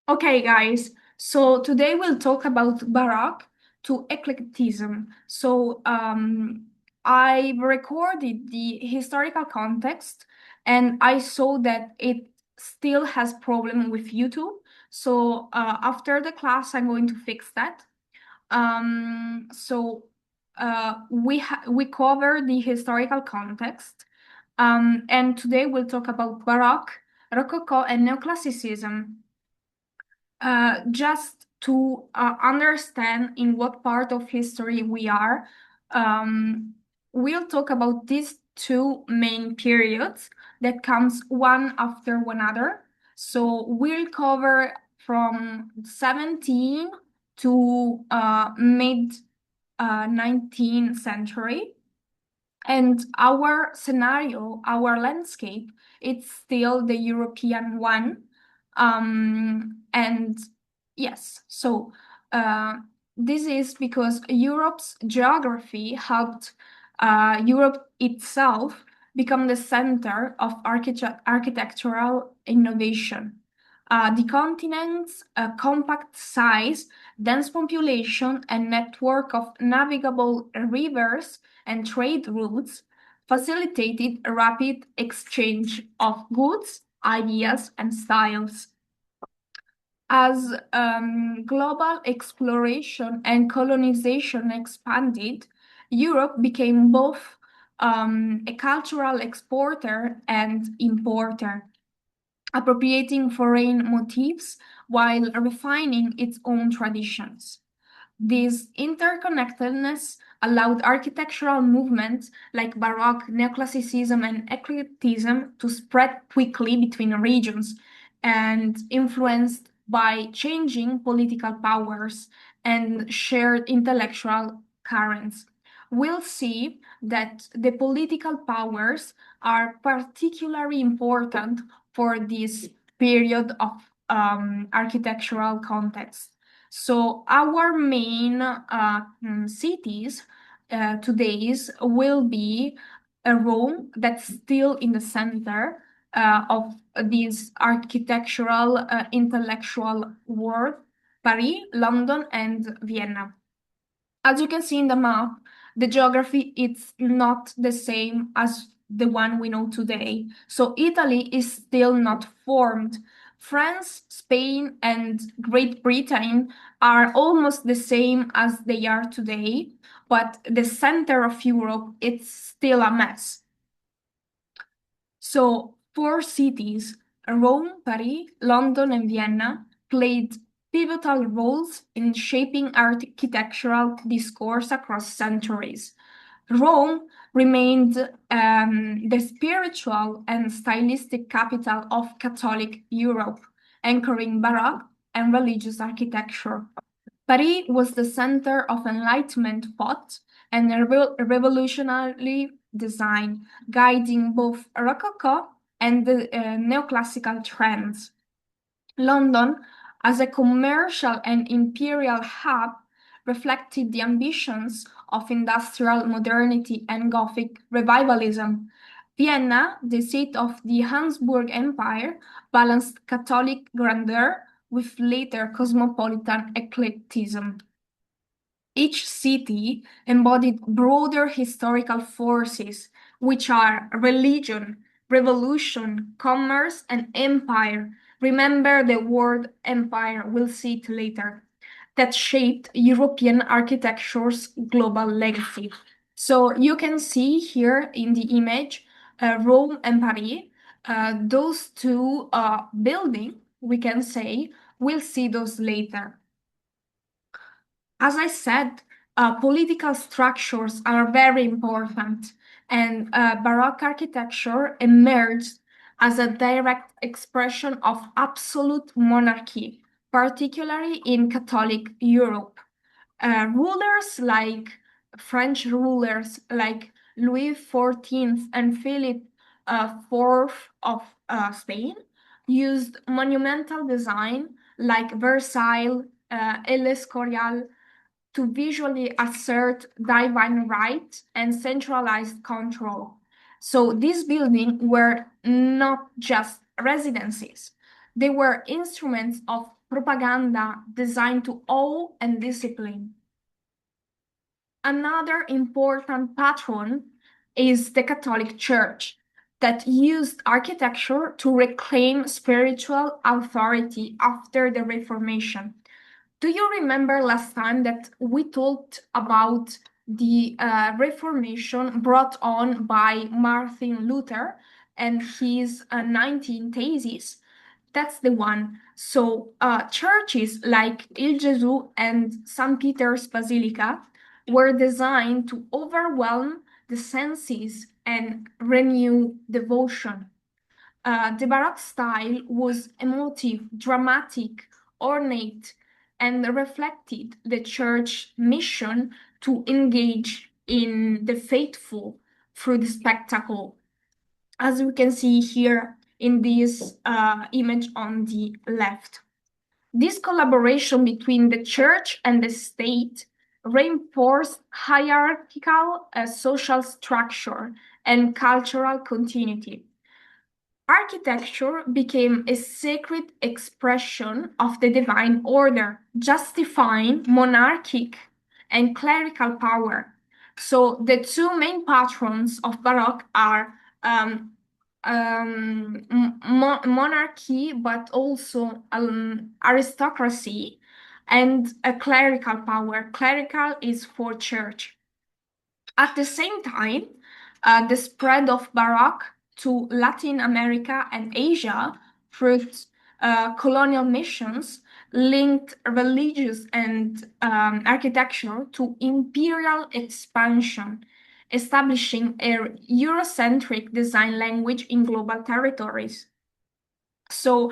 Okay, guys. So today we'll talk about Baroque to Eclecticism. I recorded the historical context, and I saw that it still has problem with YouTube. After the class, I'm going to fix that. We cover the historical context, and today we'll talk about Baroque, Rococo, and Neoclassicism. Just to understand in what part of history we are, um, we'll talk about these two main periods that comes one after one another. So we'll cover from 17 to mid 19th century. And our scenario, our landscape, it's still the European one. And yes, uh, this is because Europe's geography helped Europe itself become the center of architectural innovation. The continent's compact size, dense population, and network of navigable rivers and trade routes facilitated a rapid exchange of goods, ideas, and styles. As global exploration and colonization expanded, Europe became both a cultural exporter and importer, appropriating foreign motifs while refining its own traditions. This interconnectedness allowed architectural movements like Baroque, Neoclassicism, and Eclecticism to spread quickly between regions and influenced by changing political powers and shared intellectual currents. We'll see that the political powers are particularly important for this period of architectural context. So our main cities today's will be Rome, that's still in the center of this architectural, intellectual world, Paris, London, and Vienna. As you can see in the map, the geography it's not the same as the one we know today. So Italy is still not formed. France, Spain, and Great Britain are almost the same as they are today, but the center of Europe it's still a mess. So four cities, Rome, Paris, London, and Vienna, played pivotal roles in shaping architectural discourse across centuries. Rome remained the spiritual and stylistic capital of Catholic Europe, anchoring Baroque and religious architecture. Paris was the center of Enlightenment thought and revolutionary design, guiding both Rococo and the neoclassical trends. London, as a commercial and imperial hub, reflected the ambitions of industrial modernity and Gothic revivalism. Vienna, the seat of the Habsburg Empire, balanced Catholic grandeur with later cosmopolitan eclecticism. Each city embodied broader historical forces, which are religion, revolution, commerce, and empire. Remember the word empire, we'll see it later, that shaped European architecture's global legacy. So you can see here in the image Rome and Paris. Those two buildings, we can say, we'll see those later. As I said, political structures are very important, and Baroque architecture emerged as a direct expression of absolute monarchy, particularly in Catholic Europe. Rulers like French rulers like Louis XIV and Philip IV of Spain used monumental design like Versailles, El Escorial to visually assert divine right and centralized control. So these buildings were not just residences, they were instruments of propaganda designed to awe and discipline. Another important patron is the Catholic Church, that used architecture to reclaim spiritual authority after the Reformation. Do you remember last time that we talked about the Reformation brought on by Martin Luther and his 19 theses? That's the one. So, churches like Il Gesù and St. Peter's Basilica were designed to overwhelm the senses and renew devotion. The Baroque style was emotive, dramatic, ornate, and reflected the church mission to engage in the faithful through the spectacle, as we can see here in this image on the left. This collaboration between the church and the state reinforced hierarchical social structure and cultural continuity. Architecture became a sacred expression of the divine order, justifying monarchic and clerical power. So the two main patrons of Baroque are monarchy, but also aristocracy and a clerical power. Clerical is for church. At the same time, the spread of Baroque to Latin America and Asia through colonial missions linked religious and architecture to imperial expansion, establishing a Eurocentric design language in global territories. So,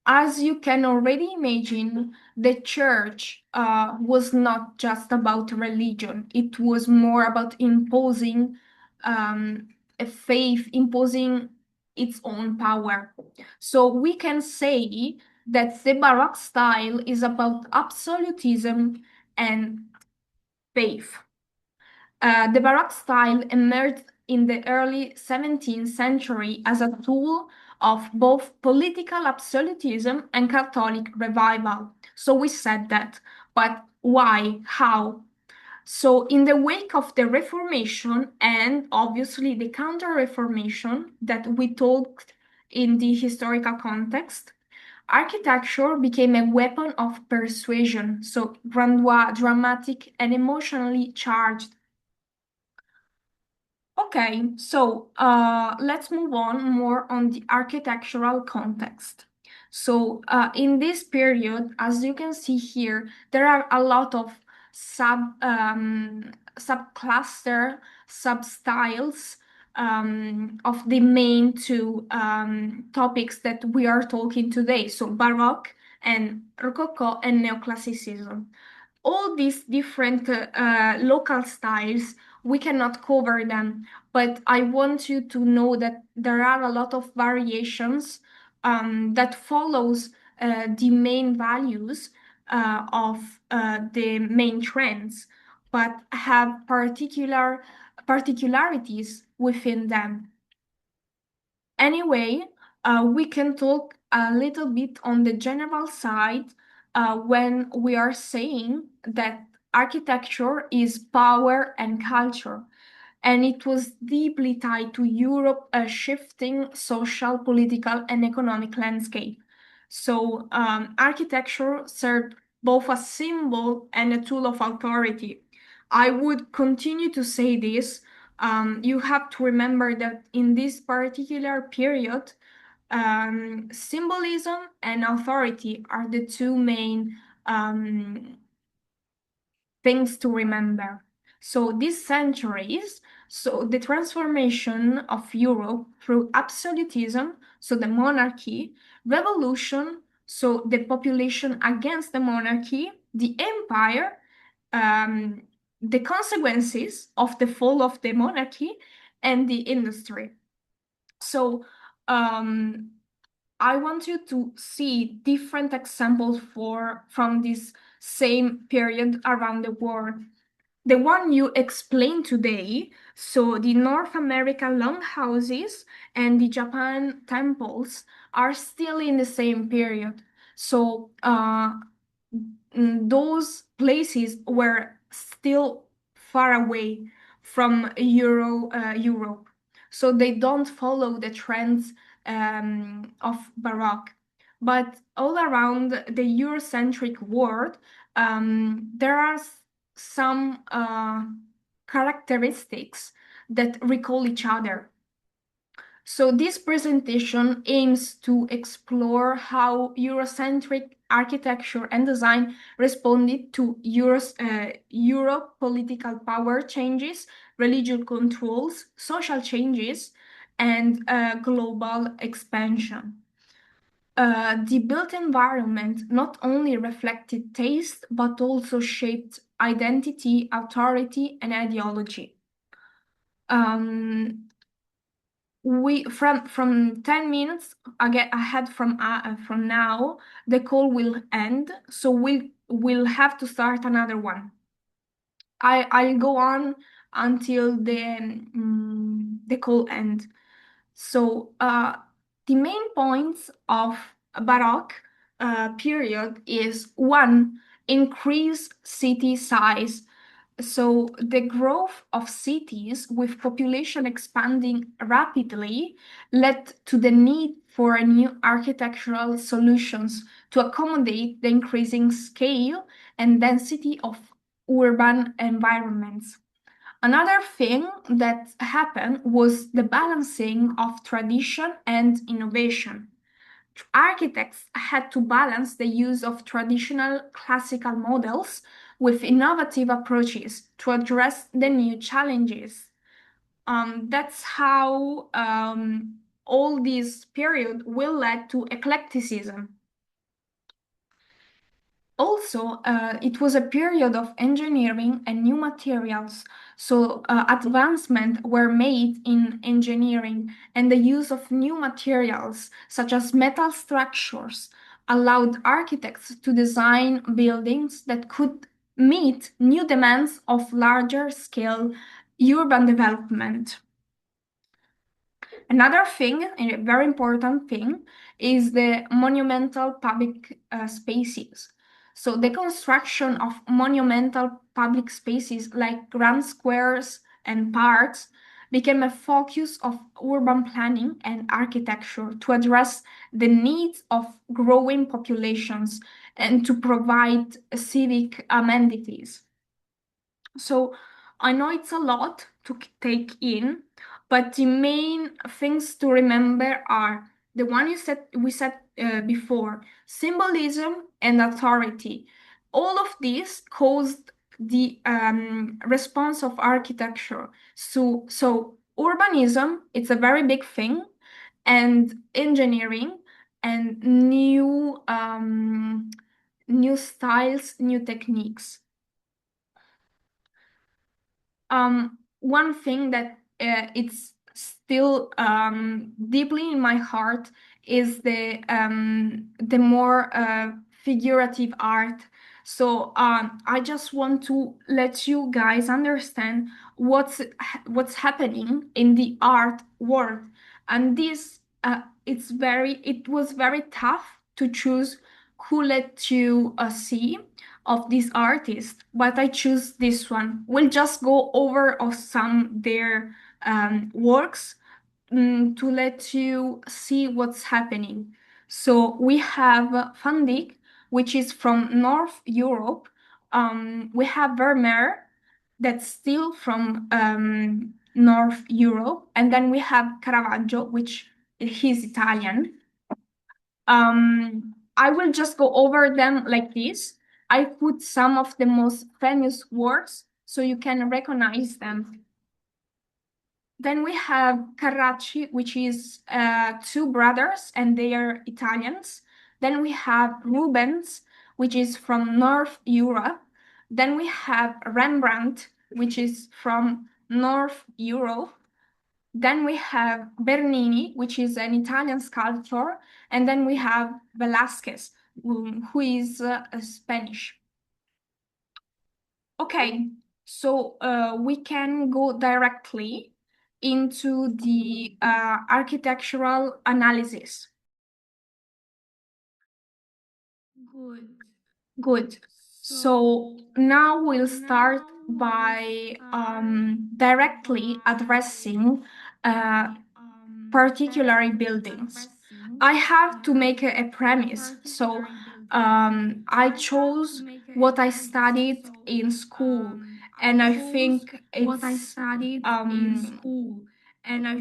as you can already imagine, the church was not just about religion, it was more about imposing a faith, imposing its own power. So, we can say that the Baroque style is about absolutism and faith. The Baroque style emerged in the early 17th century as a tool of both political absolutism and Catholic revival. So we said that. But why? How? So, in the wake of the Reformation and obviously the Counter Reformation that we talked in the historical context, architecture became a weapon of persuasion, so grandeur, dramatic, and emotionally charged. Okay, so let's move on more on the architectural context. So in this period, as you can see here, there are a lot of subcluster, sub-styles of the main two topics that we are talking today. So Baroque and Rococo and Neoclassicism. All these different local styles, we cannot cover them, but I want you to know that there are a lot of variations that follows the main values of the main trends, but have particularities within them. Anyway, we can talk a little bit on the general side when we are saying that architecture is power and culture, and it was deeply tied to Europe's shifting social, political, and economic landscape. So, architecture served both a symbol and a tool of authority. I would continue to say this. You have to remember that in this particular period, symbolism and authority are the two main things to remember. So these centuries, so the transformation of Europe through absolutism, so the monarchy, revolution, so the population against the monarchy, the empire, the consequences of the fall of the monarchy, and the industry. So I want you to see different examples from this same period around the world. The one you explained today, so the North American longhouses and the Japan temples are still in the same period. So those places were still far away from Europe. So they don't follow the trends of Baroque. But all around the Eurocentric world, there are some characteristics that recall each other. So this presentation aims to explore how Eurocentric architecture and design responded to Europe political power changes, religious controls, social changes, and global expansion. The built environment not only reflected taste, but also shaped identity, authority, and ideology. Um, we from 10 minutes ahead from now the call will end, so we'll have to start another one. I'll go on until the call end. So the main points of Baroque period is one, increase city size. So the growth of cities with population expanding rapidly led to the need for a new architectural solutions to accommodate the increasing scale and density of urban environments. Another thing that happened was the balancing of tradition and innovation. Architects had to balance the use of traditional classical models with innovative approaches to address the new challenges. That's how all this period will lead to eclecticism. Also, it was a period of engineering and new materials. So, advancements were made in engineering, and the use of new materials, such as metal structures, allowed architects to design buildings that could meet new demands of larger scale urban development. Another thing, a very important thing, is the monumental public spaces. So the construction of monumental public spaces like grand squares and parks became a focus of urban planning and architecture to address the needs of growing populations and to provide civic amenities. So I know it's a lot to take in, but the main things to remember are the one we said before, symbolism and authority. All of this caused the response of architecture. So urbanism, it's a very big thing, and engineering and new styles, new techniques. One thing that it's still deeply in my heart is the more figurative art. So I just want to let you guys understand what's happening in the art world, and this it was very tough to choose who let you see of this artist, but I choose this one. We'll just go over of some their works to let you see what's happening. So we have Van Dyck, which is from North Europe. We have Vermeer, that's still from North Europe, and then we have Caravaggio, which he's Italian. I will just go over them like this. I put some of the most famous works so you can recognize them. Then we have Carracci, which is two brothers, and they are Italians. Then we have Rubens, which is from North Europe. Then we have Rembrandt, which is from North Europe. Then we have Bernini, which is an Italian sculptor, and then we have Velázquez, who is Spanish. Okay, so we can go directly into the architectural analysis. Good. So now we'll start by directly addressing uh, particular buildings. I have to make a premise. So I chose what I studied in school, and I think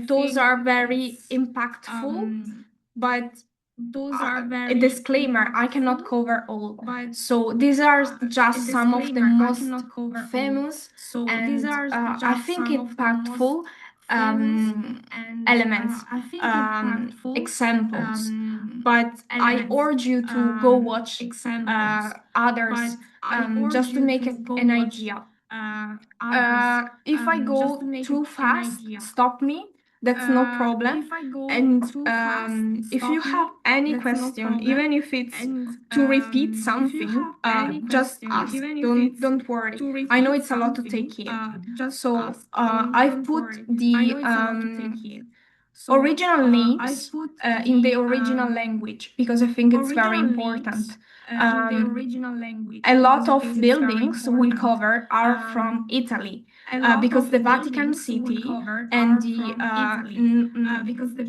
those are very impactful, but a disclaimer, I cannot cover all. So these are just some of the most famous and I think impactful elements, examples. But I urge you to go watch others just to make an idea. If I go too fast, stop me. That's no problem. And if you have any question, even if it's to repeat something, just ask. Don't worry. I know it's a lot to take in. So I've put the original names in the original language because I think it's very important. A lot of buildings we'll cover are from Italy because the Vatican City and the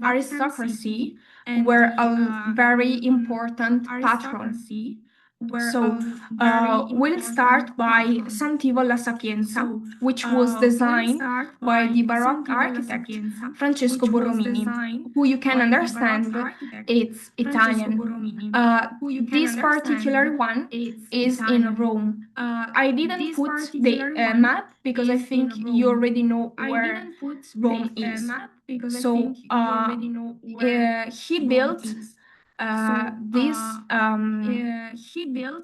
aristocracy were a very important patron. So we'll start by Santivo la Sapienza, which was designed by the Baroque architect Francesco Borromini, who you can understand it's Italian. This particular one is in Rome. I didn't put the map because I think you already know where Rome is. So he built this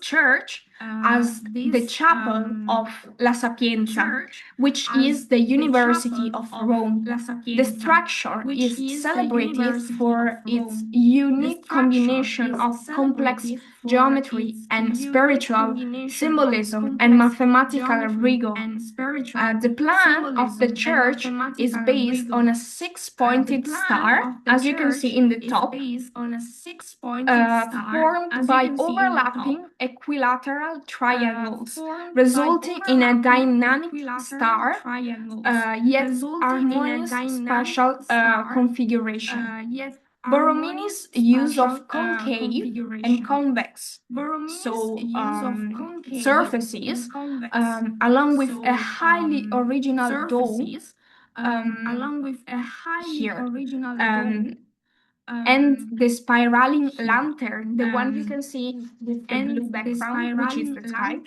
church as the chapel of La Sapienza, which is the University of Rome. The structure is celebrated for its unique combination of complex geometry and spiritual symbolism and mathematical rigor. The plan of the church is based on a six-pointed star, as you can see in the top, formed by overlapping equilateral triangles, resulting in a dynamic star, yet harmonious spatial configuration. Borromini's use of concave and convex surfaces, along with a highly original dome here. And the spiraling lantern, the one you can see with the blue background, which is the sky,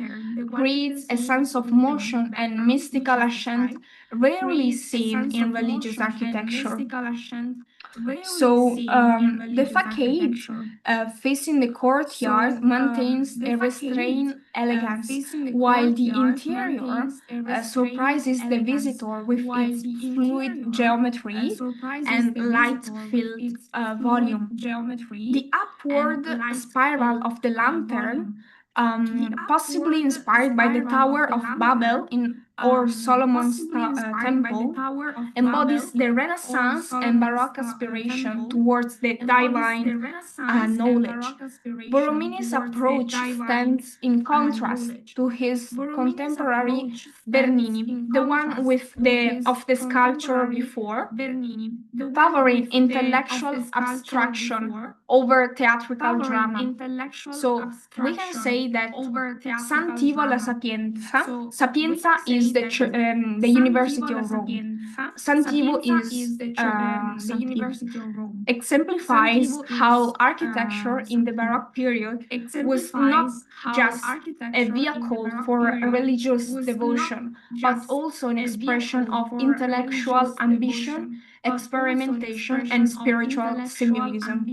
creates a sense of motion and mystical ascent rarely seen in religious architecture. So the facade facing the courtyard maintains a restrained elegance, while the interior surprises the visitor with its fluid geometry and light-filled volume. The upward spiral of the lantern, possibly inspired by the Tower of Babel or Solomon's temple, embodies the Renaissance and Baroque aspiration towards the divine knowledge. Borromini's approach stands in contrast to his contemporary Bernini, the one with the sculpture before, favoring intellectual abstraction over theatrical drama. So we can say that Santivo la Sapienza. Sapienza is the University of Rome. Santivo is exemplifies how architecture in the Baroque period was not just a vehicle for religious devotion, but also an expression of intellectual ambition, experimentation, and spiritual symbolism.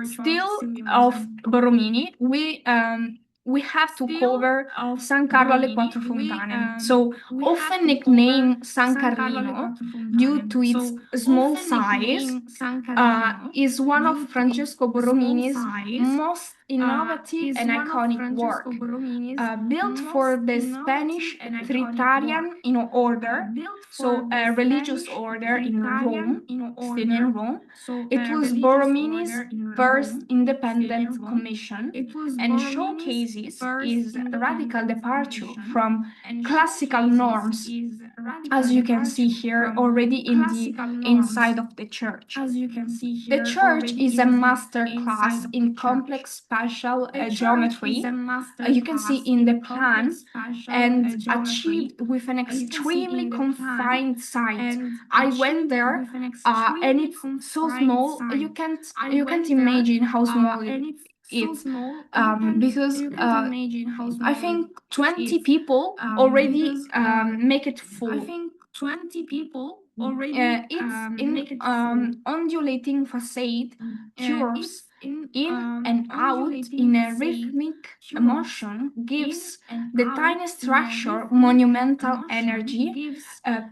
Still of Borromini, we have to cover San Carlo alle Quattro Fontane. So often nicknamed San Carlino due to its small size, is one of Francesco Borromini's most innovative and iconic work. Built for the Spanish Tritarian order, so a religious order in Rome, still in Rome. It was Borromini's first independent commission and showcases his radical departure from classical norms, as you can see here already in the inside of the church. The church is a master class in complex spatial geometry. You can see in the plan and achieved with an extremely confined site. I went there and it's so small you can't imagine how small it is because I think 20 people already make it full. It's in undulating facade curves in and out in a rhythmic motion gives the tiny structure monumental energy,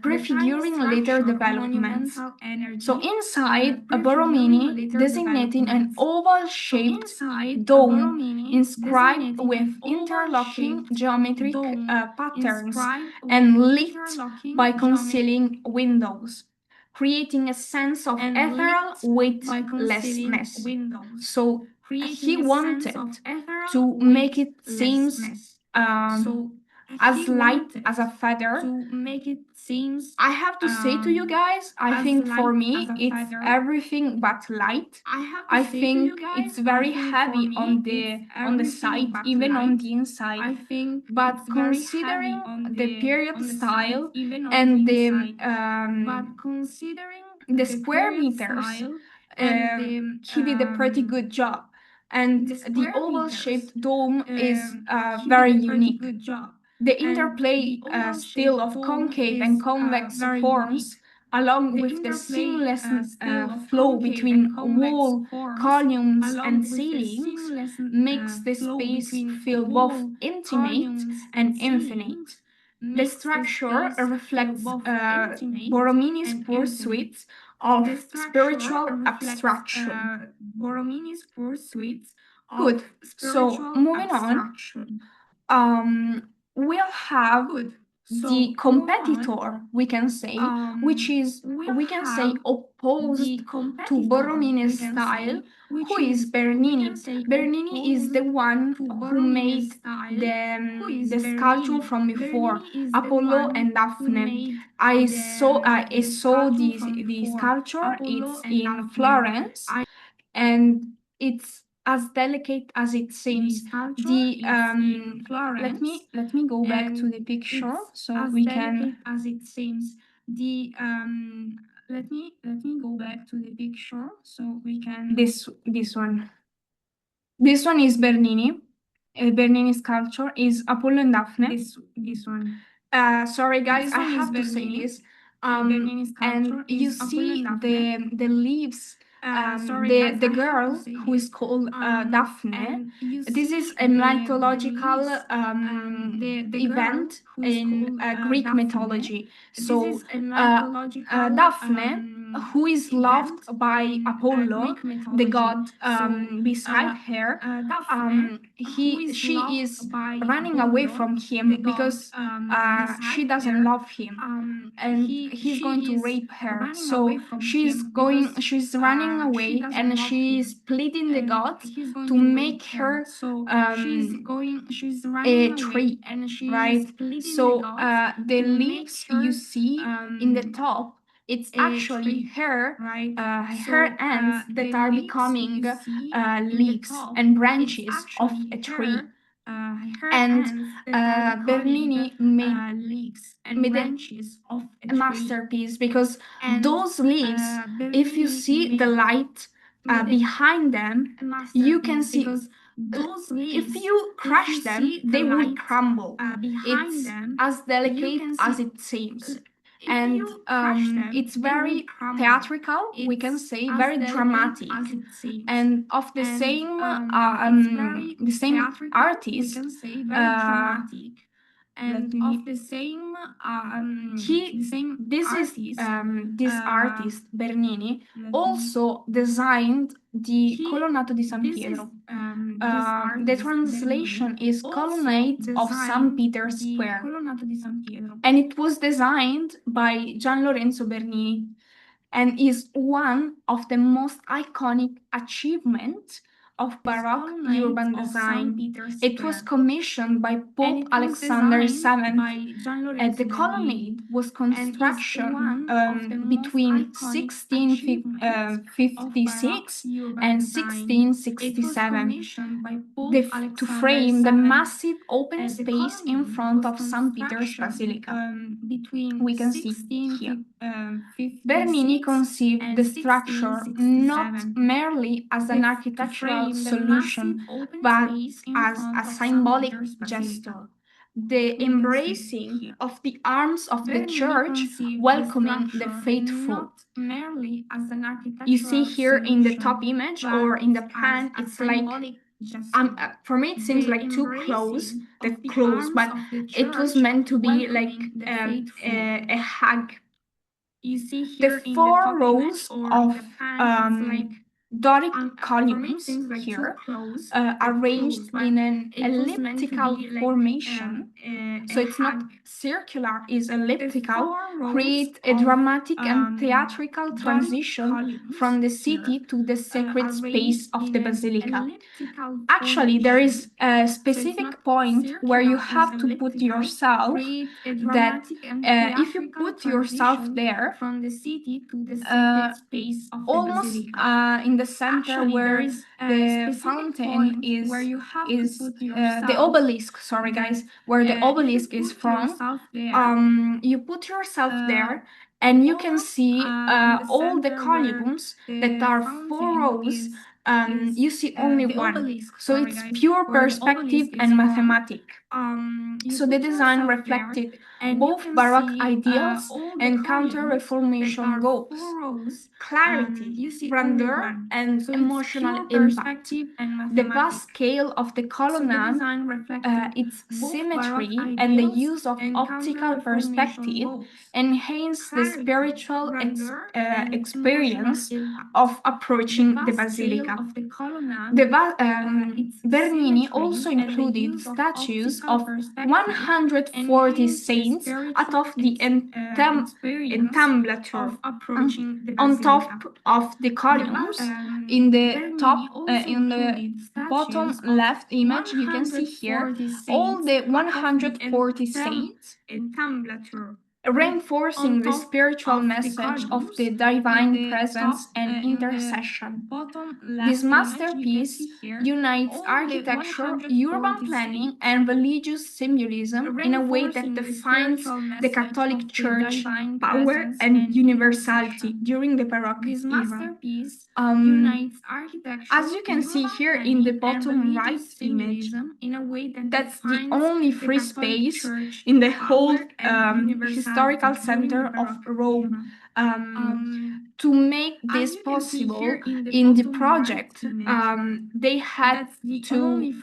prefiguring later developments. So inside, a Borromini designating an oval-shaped dome inscribed with interlocking geometric patterns and lit by concealing windows, creating a sense of ethereal weightlessness. So he wanted to make it seem as light as a feather. I have to say to you guys, I think for me it's everything but light. I think it's very heavy on the side, even on the inside. But considering the period style and the square meters, he did a pretty good job. And the oval-shaped dome is very unique. The interplay still of concave and convex forms, along with the seamless flow between wall, columns, and ceilings, makes the space feel both intimate and infinite. The structure reflects Borromini's pursuit of spiritual abstraction. Good. So moving on, we'll have the competitor, we can say, which is, we can say, opposed to Borromini's style, who is Bernini. Bernini is the one who made the sculpture from before, Apollo and Daphne. I saw the sculpture. It's in Florence, and it's as delicate as it seems. The let me go back to the picture so we can. This one. This one is Bernini. Bernini's sculpture is Apollo and Daphne. This one. Sorry guys, I have to say this. And you see the leaves. The girl who is called Daphne. This is a mythological event in Greek mythology. So Daphne, who is loved by Apollo, the god beside her, she is running away from him because she doesn't love him, and he's going to rape her. So she's running away, and she's pleading the gods to make her a tree, right? So the leaves you see in the top, it's actually her ends that are becoming leaves and branches of a tree. And Bernini made a masterpiece because those leaves, if you see the light behind them, you can see if you crush them, they will crumble. It's as delicate as it seems. And it's very theatrical, we can say, very dramatic. And of the same artist, let me. This artist Bernini also designed the Colonnato di San Pietro. The translation is Colonnade of San Peter's Square, and it was designed by Gian Lorenzo Bernini and is one of the most iconic achievements of Baroque urban design. It was commissioned by Pope Alexander VII. The colonnade was construction between 1656 and 1667 to frame the massive open space in front of St. Peter's Basilica. We can see here. Bernini conceived the structure not merely as an architectural solution, but as a symbolic gesture. The embracing of the arms of the church, welcoming the faithful. You see here in the top image or in the plan, it's like for me it seems like too close, but it was meant to be like a hug. The four rows of Doric columns here, arranged in an elliptical formation, so it's not circular, it's elliptical, create a dramatic and theatrical transition from the city to the sacred space of the basilica. Actually, there is a specific point where you have to put yourself, that if you put yourself there, almost in the center where the fountain is the obelisk, sorry guys, where the obelisk is from, you put yourself there and you can see all the columns that are four rows. You see only one, so it's pure perspective and mathematics. So the design reflected both Baroque ideals and Counter-Reformation goals: clarity, grandeur, and emotional impact. The vast scale of the colonnade, its symmetry, and the use of optical perspective enhance the spiritual experience of approaching the basilica. Bernini also included statues of 140 saints atop the entablature on top of the columns. In the bottom left image, you can see here all the 140 saints, reinforcing the spiritual message of the divine presence and intercession. This masterpiece unites architecture, urban planning, and religious symbolism in a way that defines the Catholic Church power and universality during the Baroque era. As you can see here in the bottom right image, that's the only free space in the whole historical center of Rome. To make this possible in the project, they had to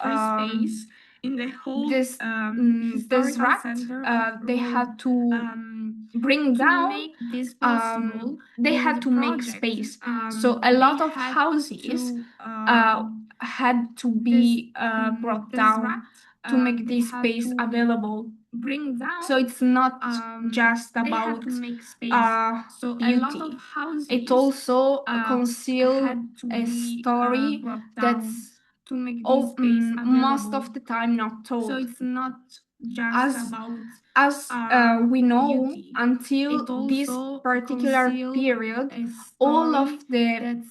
they had to bring down, they had to make space. So a lot of houses had to be brought down to make this space available. So it's not just about beauty. It also conceals a story that's most of the time not told. So it's not just as we know, until this particular period, all of the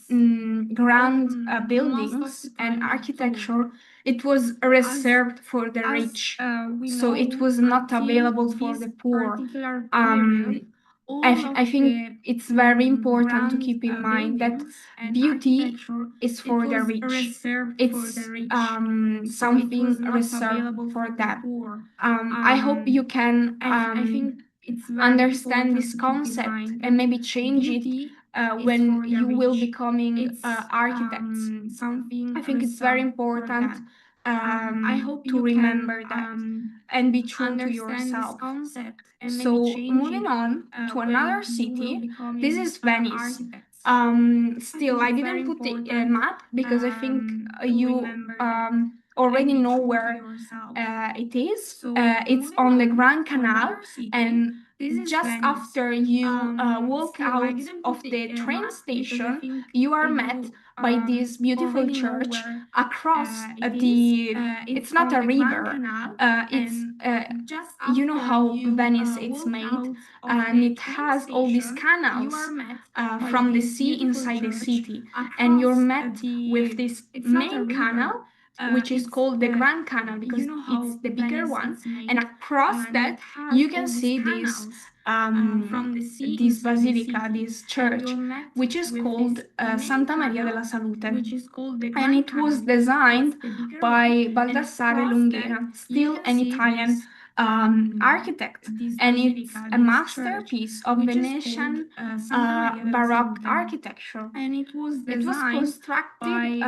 grand buildings and architecture, it was reserved for the rich. So it was not available for the poor. I think it's very important to keep in mind that beauty is for the rich. It's something reserved for them. I hope you can understand this concept and maybe change it when you will becoming architects. I think it's very important to remember that and be true to yourself. So moving on to another city, this is Venice. Still, I didn't put the map because I think you already know where it is. It's on the Grand Canal, and just after you walk out of the train station, you are met by this beautiful church across the. It's not a river. It's you know how Venice is made, and it has all these canals from the sea inside the city, and you're met with this main canal, which is called the Grand Canal because it's the bigger one, and across that you can see this basilica, this church, which is called Santa Maria della Salute, and it was designed by Baldassare Longhena, still an Italian architect, and it's a masterpiece of Venetian Baroque architecture. It was constructed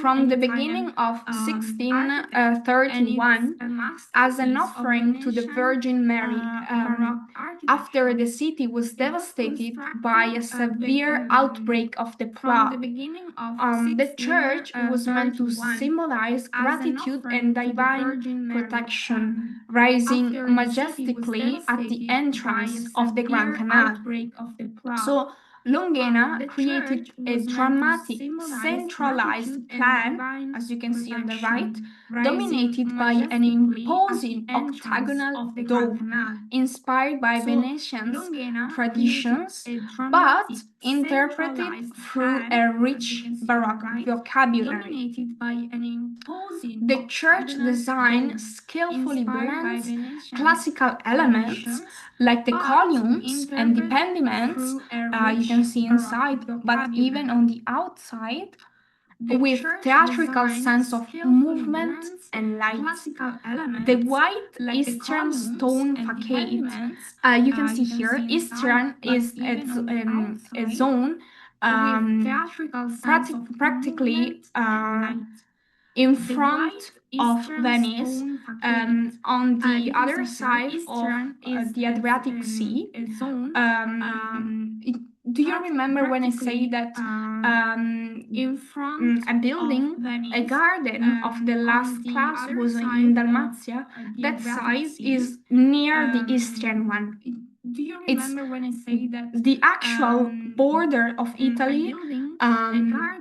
from the beginning of 1631 as an offering to the Virgin Mary after the city was devastated by a severe outbreak of the plague. The church was meant to symbolize gratitude and divine protection, rising majestically at the entrance of the Grand Canal. So Longhena created a dramatic, centralized plan, as you can see on the right, dominated by an imposing octagonal dome inspired by Venetians traditions, but interpreted through a rich Baroque vocabulary. The church design skillfully blends classical elements like the columns and the pediments you can see inside, but even on the outside, with theatrical sense of movement and light. The white Eastern stone facade, you can see here, Eastern is a zone practically in front of Venice, on the other side of the Adriatic Sea. Do you remember when I say that a building, a garden of the last class was in Dalmatia? That size is near the eastern one. It's the actual border of Italy,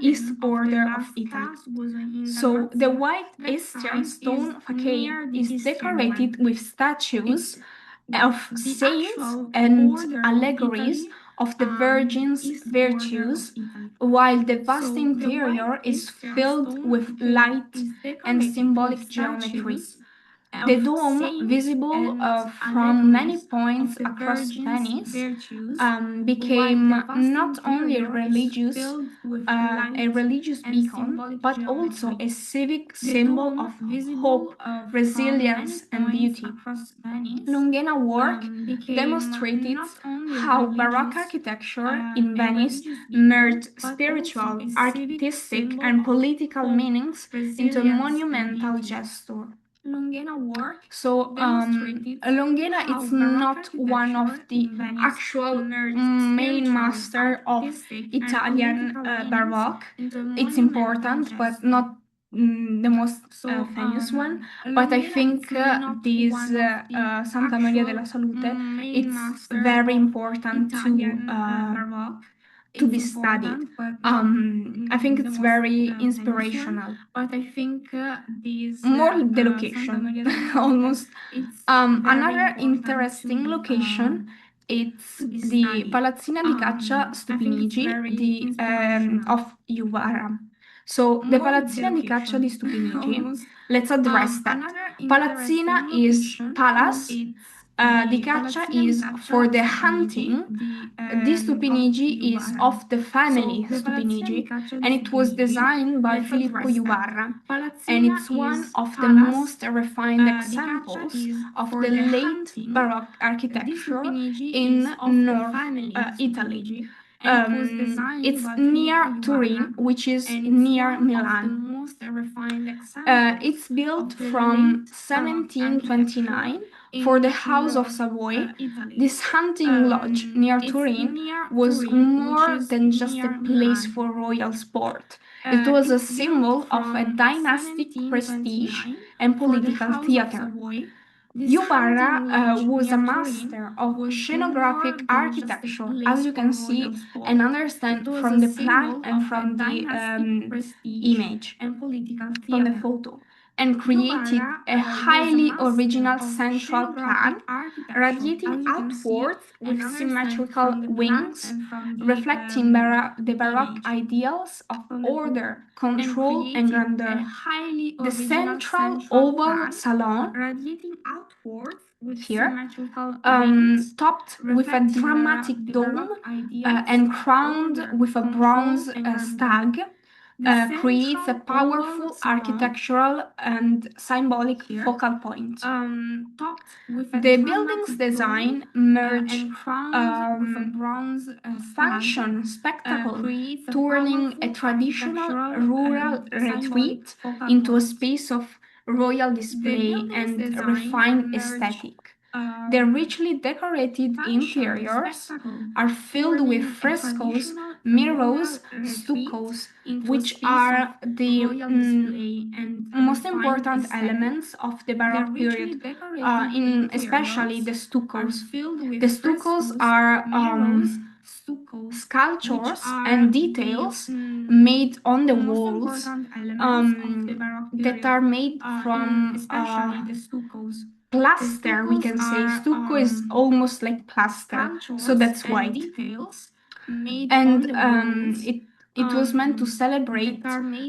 east border of Italy. So the white Eastern stone facade is decorated with statues of saints and allegories of the Virgin's virtues, while the vast interior is filled with light and symbolic geometry. The dome, visible from many points across Venice, became not only a religious beacon, but also a civic symbol of hope, resilience, and beauty. Longhena work demonstrated how Baroque architecture in Venice merged spiritual, artistic, and political meanings into a monumental gesture. So Longhena is not one of the actual main master of Italian Baroque. It's important, but not the most famous one. But I think this Santa Maria della Salute, it's very important to be studied. I think it's very inspirational. More the location, almost. Another interesting location, it's the Palazzina di Caccia Stupinigi of Juvara. So the Palazzina di Caccia di Stupinigi, let's address that. Palazzina is palace, di Caccia is for the hunting. Di Stupinigi is of the family Stupinigi, and it was designed by Filippo Juvarra, and it's one of the most refined examples of the late Baroque architecture in North Italy. It's near Turin, which is near Milan. most refined example. It's built from 1729 for the House of Savoy. This hunting lodge near Turin was more than just a place for royal sport. It was a symbol of a dynastic prestige and political theater. Yubarra was a master of scenographic architecture, as you can see and understand from the plan and from the image, from the photo, and created a highly original central plan, radiating outwards with symmetrical wings, reflecting the Baroque ideals of order, control, and grandeur. The central oval salon here, topped with a dramatic dome and crowned with a bronze stag, creates a powerful architectural and symbolic focal point. The building's design merged function, spectacle, turning a traditional rural retreat into a space of royal display and refined aesthetic. The richly decorated interiors are filled with frescoes, mirrors, stuccos, which are the most important elements of the Baroque period, in especially the stuccos. The stuccos are sculptures and details made on the walls that are made from plaster, we can say. Stucco is almost like plaster, so that's white. And it was meant to celebrate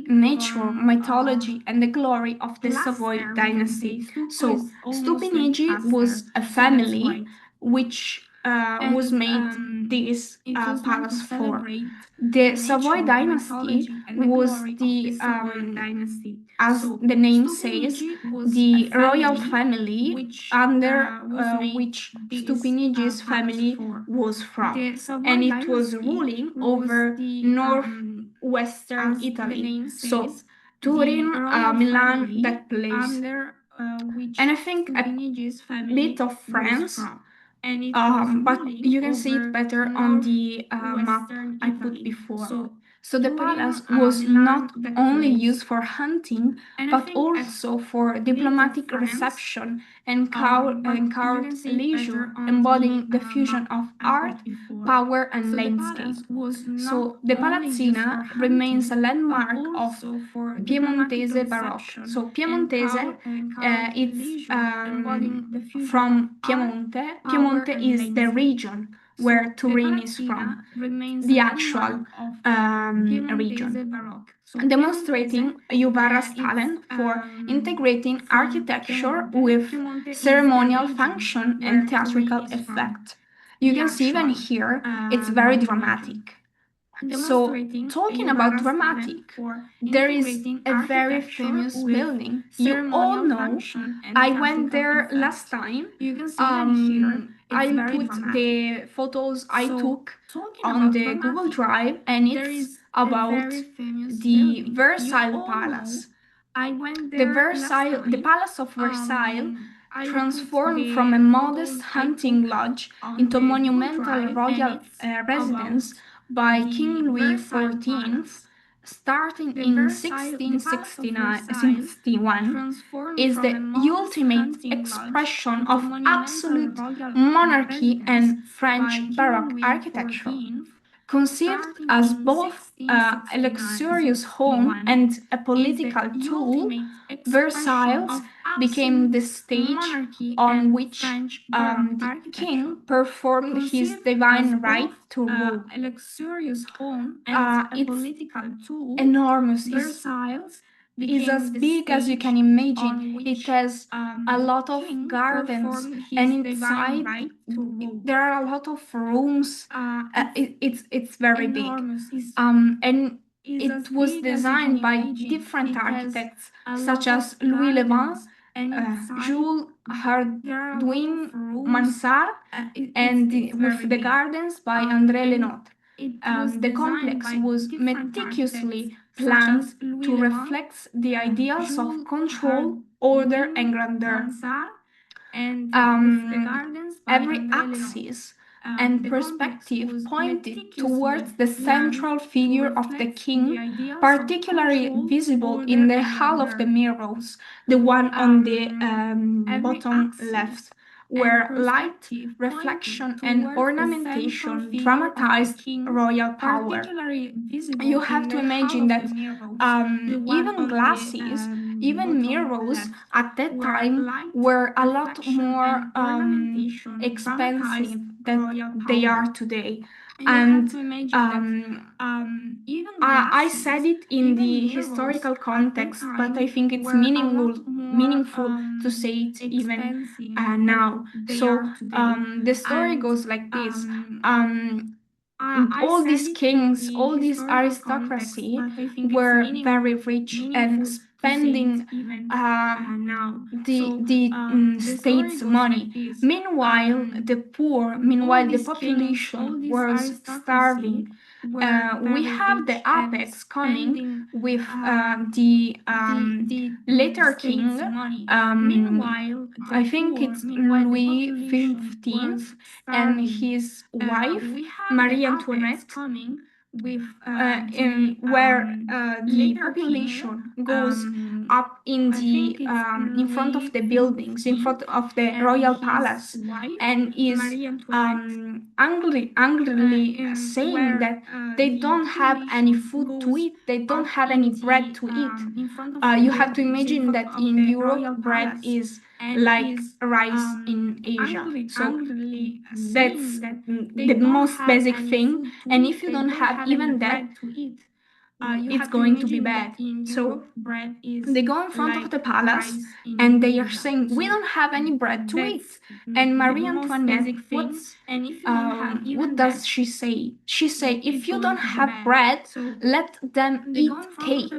nature, mythology, and the glory of the Savoy dynasty. So Stupinigi was a family which was made this palace for. The Savoy dynasty was the as the name says, the royal family under which Stupinigi's family was from, and it was ruling over northwestern Italy. So Turin, Milan, that place, and I think a bit of France. But you can see it better on the map I put before. So the palace was not only used for hunting, but also for diplomatic reception and court leisure, embodying the fusion of art, power, and landscape. So the Palazzina remains a landmark of Piemontese Baroque. So Piemontese, it's from Piemonte. Piemonte is the region where Turin is from, the actual region, demonstrating Yubarra's talent for integrating architecture with ceremonial function and theatrical effect. You can see even here, it's very dramatic. So, talking about dramatic, there is a very famous building. You all know. I went there last time. I'll put the photos I took on the Google Drive, and it's about the Versailles Palace. The Palace of Versailles transformed from a modest hunting lodge into a monumental royal residence by King Louis XIV, starting in 1661, is the ultimate expression of absolute monarchy and French Baroque architecture. Conceived as both a luxurious home and a political tool, Versailles became the stage on which the king performed his divine right to rule. It's enormous. Is as big as you can imagine. It has a lot of gardens, and inside there are a lot of rooms. It's very big, and it was designed by different architects such as Louis Le Bon, Jules Hardouin Mansart, and with the gardens by André Lenotre. The complex was meticulously planned to reflect the ideals of control, order, and grandeur. Every axis and perspective pointed towards the central figure of the king, particularly visible in the hall of the mirrors, the one on the bottom left, where light, reflection, and ornamentation dramatized royal power. You have to imagine that even glasses, even mirrors at that time were a lot more expensive than they are today. And I said it in the historical context, but I think it's meaningful to say it even now. So the story goes like this. All these kings, all this aristocracy were very rich and spending the state's money. Meanwhile, the population was starving. We have the apex coming with the later king. I think it's Louis XV and his wife Marie Antoinette, where the population goes up in front of the buildings, in front of the royal palace, and is angrily saying that they don't have any food to eat, they don't have any bread to eat. You have to imagine that in Europe, bread is like rice in Asia. So that's the most basic thing. And if you don't have even that, it's going to be bad. So they go in front of the palace and they are saying, we don't have any bread to eat. And Marie Antoinette, what does she say? She say, if you don't have bread, let them eat cake.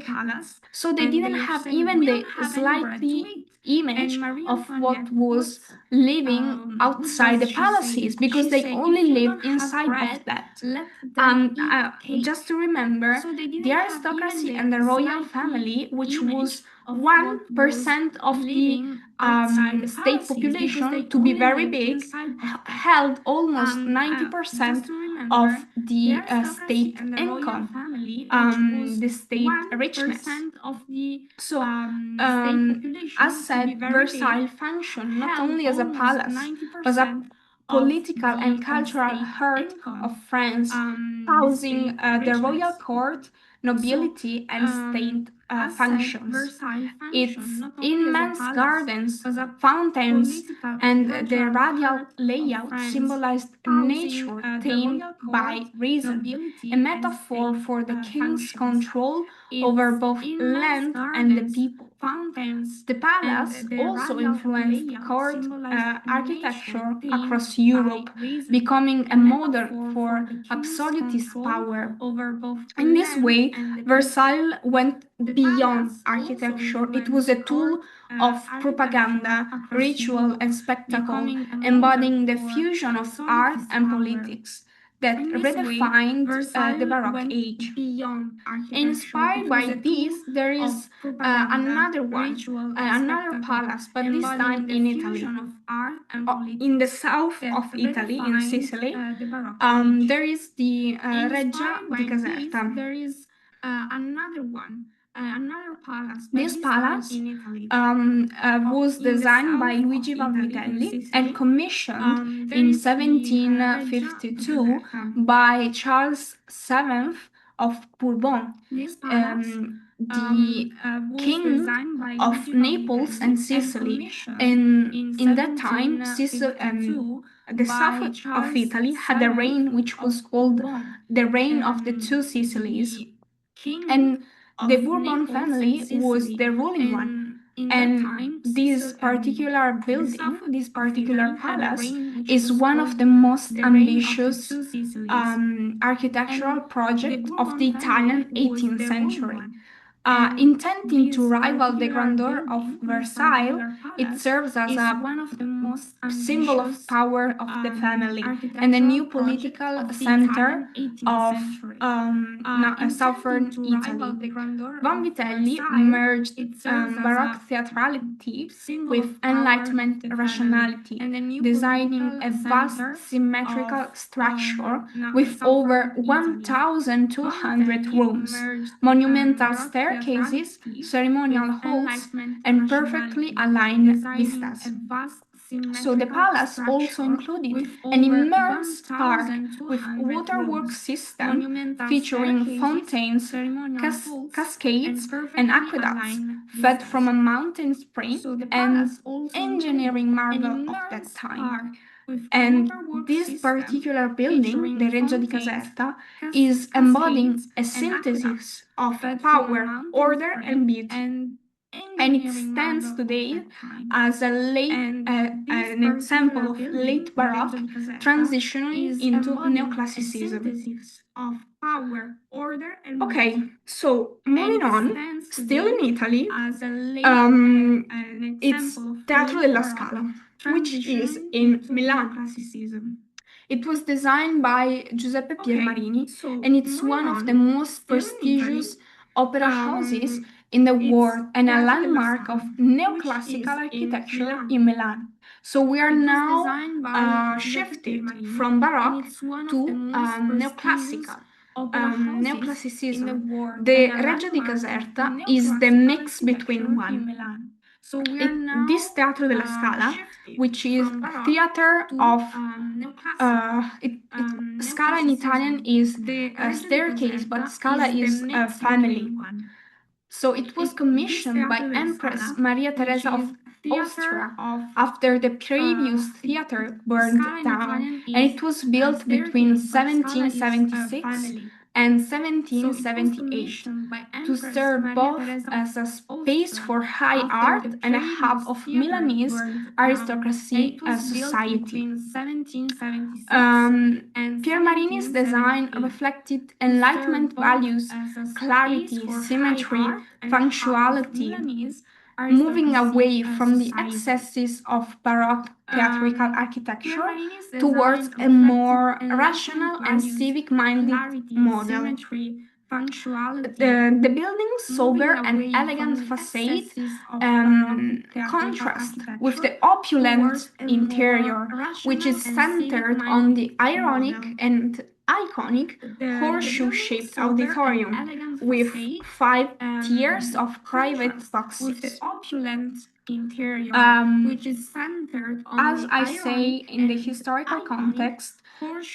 So they didn't have even the slightly image of what was living outside the palaces because they only lived inside of that. Just to remember, the aristocracy and the royal family, which was 1% of the state population, to be very big, held almost 90% of the state income, the state richness. So, as said, Versailles functioned not only as a palace, but as a political and cultural heart of France, housing the royal court, nobility, and state functions. Its immense gardens, fountains, and the radial layout symbolized nature tamed by reason, a metaphor for the king's control over both land and the people. The palace also influenced court architecture across Europe, becoming a model for absolutist power. In this way, Versailles went beyond architecture. It was a tool of propaganda, ritual, and spectacle, embodying the fusion of art and politics that redefined the Baroque age. Inspired by this, there is another one, another palace, but this time in Italy. In the south of Italy, in Sicily, there is the Reggia di Caserta. This palace was designed by Luigi Vanvitelli and commissioned in 1752 by Charles VII of Bourbon, the king of Naples and Sicily. In that time, the south of Italy had a reign which was called the Reign of the Two Sicilies. And the Bourbon family was the ruling one. And this particular building, this particular palace, is one of the most ambitious architectural projects of the Italian 18th century. Intending to rival the grandeur of Versailles, it serves as a symbol of power of the family and the new political center of southern Italy. Vanvitelli merged Baroque theatrality with Enlightenment rationality, designing a vast symmetrical structure with over 1,200 rooms, monumental staircases, ceremonial halls, and perfectly aligned vistas. So the palace also included an immense park with waterworks system featuring fountains, cascades, and aqueducts fed from a mountain spring and engineering marvel of that time. And this particular building, the Reggio di Caserta, is embodying a synthesis of power, order, and beauty. And it stands today as an example of late Baroque transitioning into neoclassicism. Okay, so moving on, still in Italy, it's Teatro della Scala, which is in Milan. It was designed by Giuseppe Piermarini, and it's one of the most prestigious opera houses in the world and a landmark of neoclassical architecture in Milan. So we are now shifted from Baroque to neoclassical. Neoclassicism. The Reggio di Caserta is the mix between one. This Teatro della Scala, which is theater of Scala in Italian is a staircase, but Scala is a family. So it was commissioned by Empress Maria Theresa of Austria after the previous theater burned down, and it was built between 1776 and 1778 to serve both as a space for high art and a hub of Milanese aristocracy society. Piermarini's design reflected Enlightenment values, clarity, symmetry, punctuality, moving away from the excesses of Baroque theatrical architecture towards a more rational and civic-minded model. The building's sober and elegant facade contrast with the opulent interior, which is centered on the ironic and iconic horseshoe-shaped auditorium with 5 tiers of private boxes. As I say in the historical context,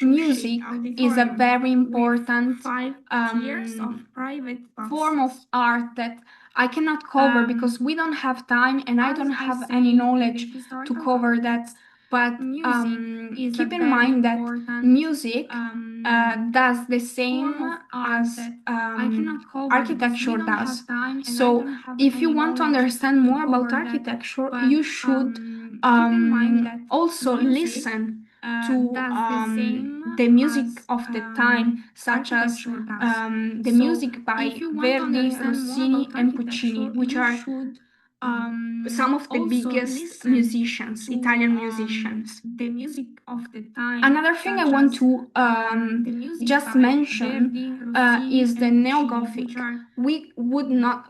music is a very important form of art that I cannot cover because we don't have time and I don't have any knowledge to cover that. But keep in mind that music does the same as architecture does. So if you want to understand more about architecture, you should also listen to the music of the time, such as the music by Verdi, Rossini, and Puccini, which are some of the biggest musicians, Italian musicians. Another thing I want to just mention is the neo-Gothic. We will not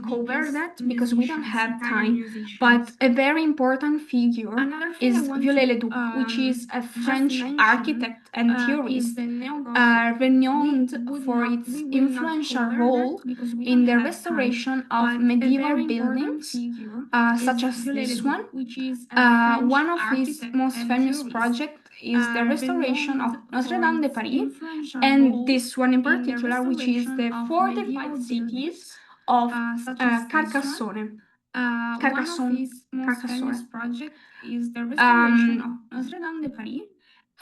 cover that because we don't have time. But a very important figure is Viollet-le-Duc, which is a French architect and theorist, renowned for its influential role in the restoration of medieval buildings, such as this one. One of his most famous projects is the restoration of Notre Dame de Paris, and this one in particular, which is the fortified cities of Carcassonne.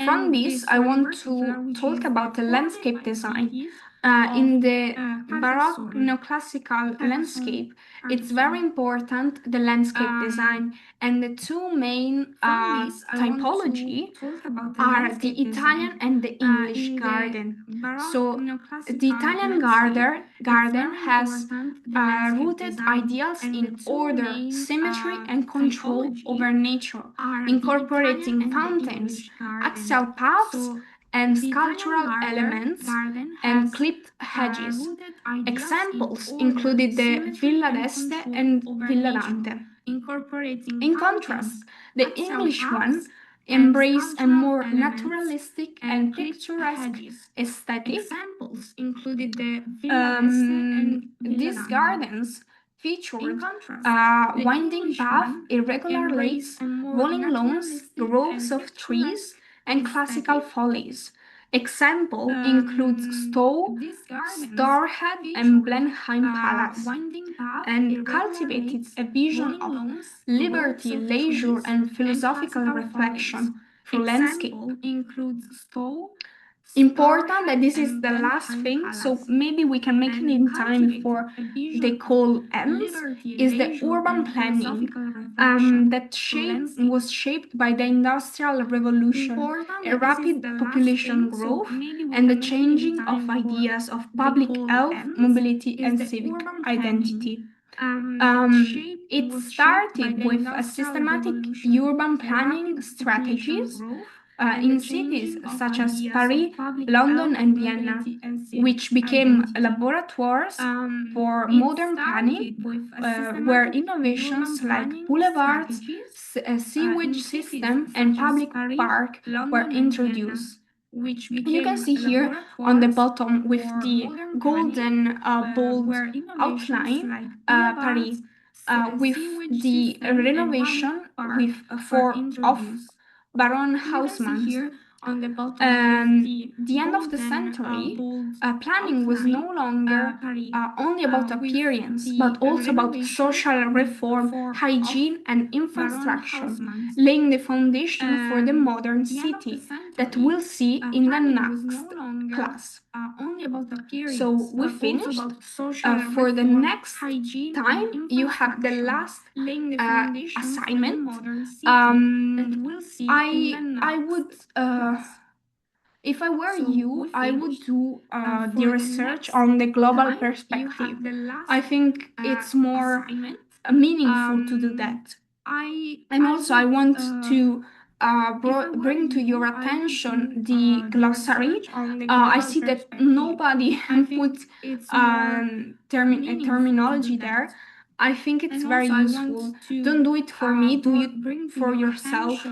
From this, I want to talk about the landscape design. in the Baroque neoclassical landscape, it's very important the landscape design, and the two main typology are the Italian and the English garden. So the Italian garden has rooted ideas in order, symmetry, and control over nature, incorporating fountains, axial paths, and sculptural elements and clipped hedges. Examples included the Villa d'Este and Villa Dante. In contrast, the English one embraced a more naturalistic and picturesque aesthetic. Examples included the Villa d'Este and these gardens featured winding paths, irregular lakes, rolling lawns, groves of trees, and classical follies. Example includes Stowe, Starhead, and Blenheim Palace, and cultivated a vision of liberty, leisure, and philosophical reflection through landscape. Includes Stowe. Important that this is the last thing, so maybe we can make it in time before the call ends, is the urban planning that was shaped by the Industrial Revolution, a rapid population growth, and the changing of ideas of public health, mobility, and civic identity. It started with a systematic urban planning strategies in cities such as Paris, London, and Vienna, which became laboratories for modern planning, where innovations like boulevards, sewage system, and public park were introduced. You can see here on the bottom with the golden bold outline Paris with the renovation of Baron Haussmann's. The end of the century, planning was no longer only about appearance, but also about social reform, hygiene, and infrastructure, laying the foundation for the modern city that we'll see in the next class. So we finished. For the next time, you have the last assignment. I would, if I were you, I would do the research on the global perspective. I think it's more meaningful to do that. And also, I want to bring to your attention the glossary. I see that nobody put terminology there. I think it's very useful. Don't do it for me, do it for yourself.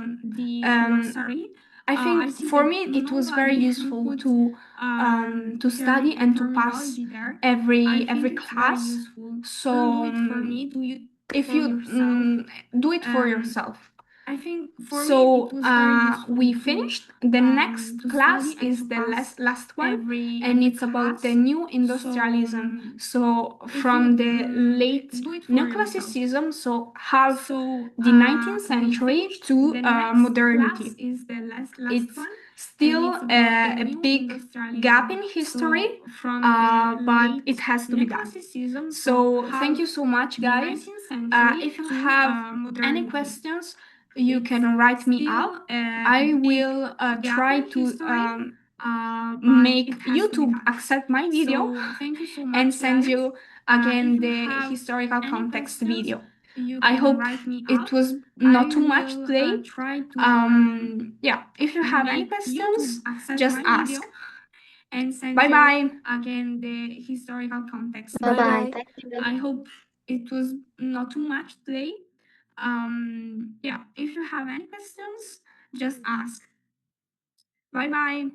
I think for me it was very useful to study and to pass every class. So if you do it for yourself. So we finished. The next class is the last one, and it's about the new industrialism. So from the late neoclassicism, so half the 19th century to modernity. It's still a big gap in history, but it has to be done. So thank you so much, guys. If you have any questions, you can write me up. I will try to make YouTube accept my video and send you again the historical context video. I hope it was not too much today. Yeah, if you have any questions, just ask. Bye bye. Again, the historical context. Bye bye. Thank you. I hope it was not too much today. Yeah, if you have any questions, just ask. Bye bye.